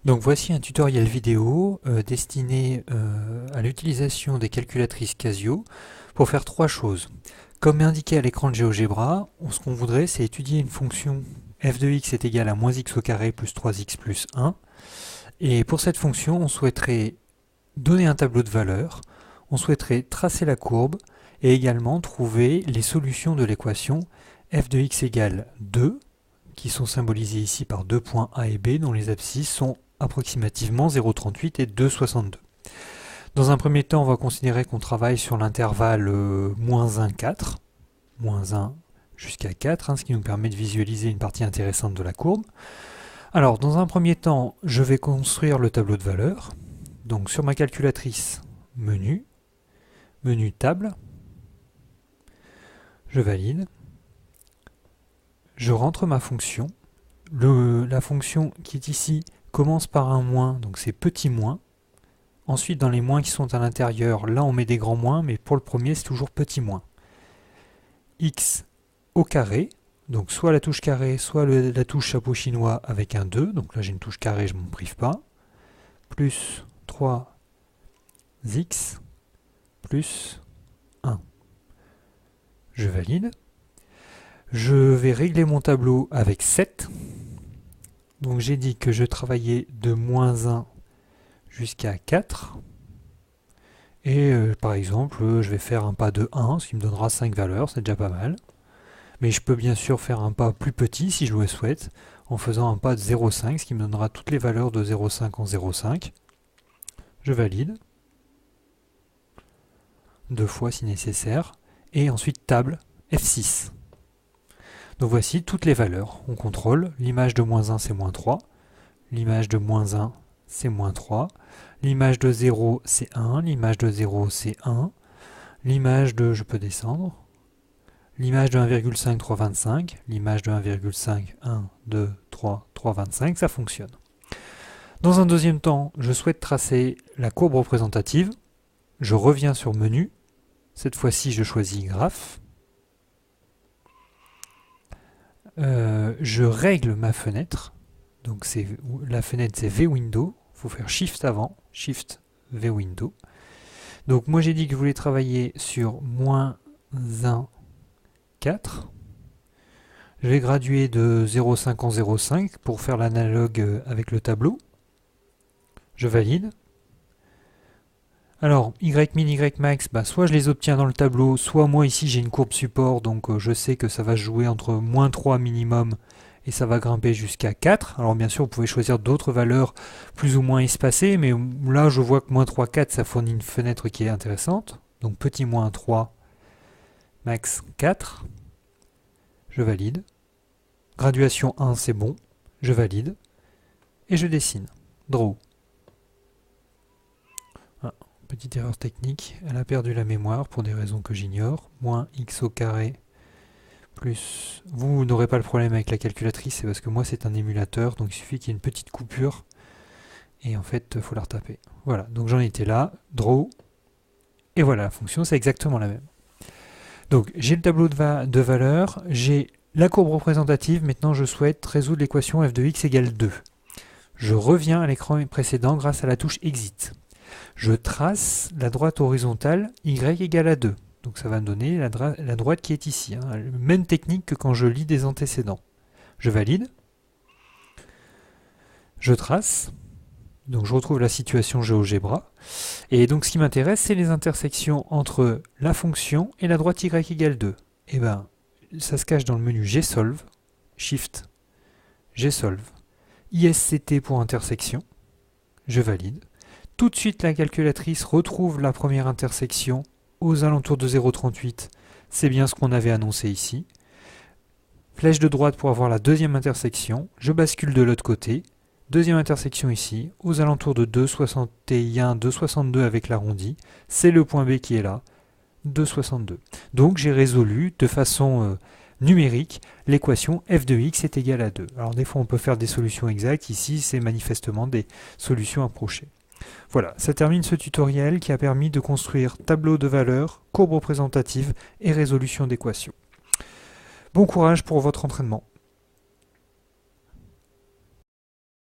Donc voici un tutoriel vidéo destiné à l'utilisation des calculatrices Casio pour faire trois choses. Comme indiqué à l'écran de GeoGebra, ce qu'on voudrait c'est étudier une fonction f de x est égal à moins x au carré plus 3x plus 1. Et pour cette fonction, on souhaiterait donner un tableau de valeurs, on souhaiterait tracer la courbe et également trouver les solutions de l'équation f de x égale 2, qui sont symbolisés ici par deux points A et B dont les abscisses sont approximativement 0,38 et 2,62. Dans un premier temps, on va considérer qu'on travaille sur l'intervalle moins 1, 4, moins 1 jusqu'à 4, ce qui nous permet de visualiser une partie intéressante de la courbe. Alors, dans un premier temps, je vais construire le tableau de valeurs. Donc, sur ma calculatrice, menu, menu table, je valide, je rentre ma fonction. La fonction qui est ici commence par un moins, donc c'est petit moins. Ensuite, dans les moins qui sont à l'intérieur, là on met des grands moins, mais pour le premier c'est toujours petit moins. X au carré, donc soit la touche carré, soit la touche chapeau chinois avec un 2, donc là j'ai une touche carré, je ne m'en prive pas, plus 3x plus 1. Je valide. Je vais régler mon tableau avec 7. Donc j'ai dit que je travaillais de moins 1 jusqu'à 4. Et par exemple, je vais faire un pas de 1, ce qui me donnera 5 valeurs, c'est déjà pas mal. Mais je peux bien sûr faire un pas plus petit si je le souhaite, en faisant un pas de 0,5, ce qui me donnera toutes les valeurs de 0,5 en 0,5. Je valide. 2 fois si nécessaire. Et ensuite table F6. Donc voici toutes les valeurs. On contrôle. L'image de moins 1 c'est moins 3. L'image de moins 1 c'est moins 3. L'image de 0 c'est 1. L'image de 0 c'est 1. L'image de, je peux descendre. L'image de 1,5, 3, 25. L'image de 1,5, 1, 2, 3, 3, 25. Ça fonctionne. Dans un deuxième temps, je souhaite tracer la courbe représentative. Je reviens sur menu. Cette fois-ci, je choisis graphe. Je règle ma fenêtre. Donc la fenêtre c'est V-Window. Il faut faire Shift avant. Shift V-Window. Donc moi j'ai dit que je voulais travailler sur moins 1, 4. Je vais graduer de 0,5 en 0,5 pour faire l'analogue avec le tableau. Je valide. Alors, Ymin, Ymax, soit je les obtiens dans le tableau, soit moi ici j'ai une courbe support, donc je sais que ça va se jouer entre moins 3 minimum et ça va grimper jusqu'à 4. Alors bien sûr, vous pouvez choisir d'autres valeurs plus ou moins espacées, mais là je vois que moins 3, 4, ça fournit une fenêtre qui est intéressante. Donc petit moins 3, max 4. Je valide. Graduation 1, c'est bon. Je valide. Et je dessine. Draw. Petite erreur technique, elle a perdu la mémoire pour des raisons que j'ignore. Moins x au carré plus... Vous n'aurez pas le problème avec la calculatrice, c'est parce que moi c'est un émulateur, donc il suffit qu'il y ait une petite coupure. Et en fait, il faut la retaper. Voilà, donc j'en étais là, draw. Et voilà, la fonction c'est exactement la même. Donc j'ai le tableau de valeurs, j'ai la courbe représentative, maintenant je souhaite résoudre l'équation f de x égale 2. Je reviens à l'écran précédent grâce à la touche exit. Je trace la droite horizontale y égale à 2. Donc ça va me donner la droite qui est ici. Même technique que quand je lis des antécédents. Je valide. Je trace. Donc je retrouve la situation GeoGebra. Et donc ce qui m'intéresse, c'est les intersections entre la fonction et la droite y égale 2. Et bien, ça se cache dans le menu Gsolve. Shift, Gsolve. ISCT pour intersection. Je valide. Tout de suite, la calculatrice retrouve la première intersection aux alentours de 0,38. C'est bien ce qu'on avait annoncé ici. Flèche de droite pour avoir la deuxième intersection. Je bascule de l'autre côté. Deuxième intersection ici, aux alentours de 2,61, 2,62 avec l'arrondi. C'est le point B qui est là, 2,62. Donc j'ai résolu de façon numérique l'équation f de x est égal à 2. Alors des fois on peut faire des solutions exactes. Ici c'est manifestement des solutions approchées. Voilà, ça termine ce tutoriel qui a permis de construire tableau de valeurs, courbe représentative et résolution d'équations. Bon courage pour votre entraînement.